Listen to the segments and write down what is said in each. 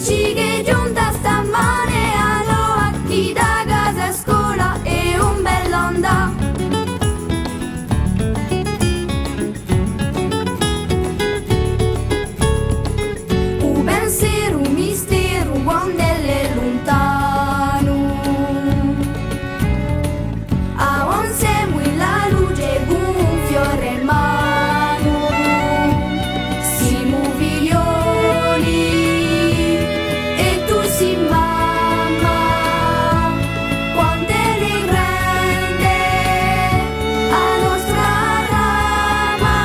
Dici che giunta stamane allora chi da casa a scuola e un bell'onda. Un pensiero, un mistero, quando è lontano. Avanziamo in la luce con un fiore in mano. Siamo figlioli e tu sei mamma. Quando eri grande a nostra rama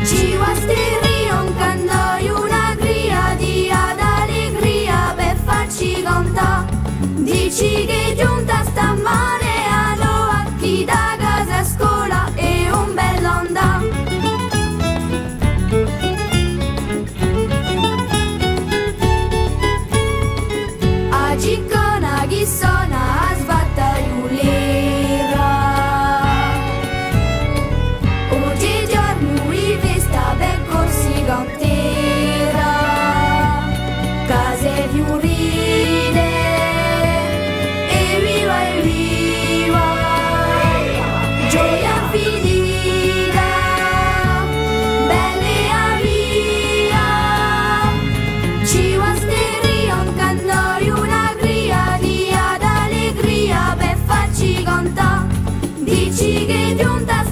ci vasti roncando una cria di ad allegria per farci cantare. Dici che giunta stamane allora chi da casa a scuola e un bell'onda. A ciccona chi suona a sbattagliulera. Oggi giorno di festa per corsi cantera. Case fiorite e viva, gioia finita, belle a via, ci vasteri roncando una cria di ad allegria per farci cantare. Dici che giunta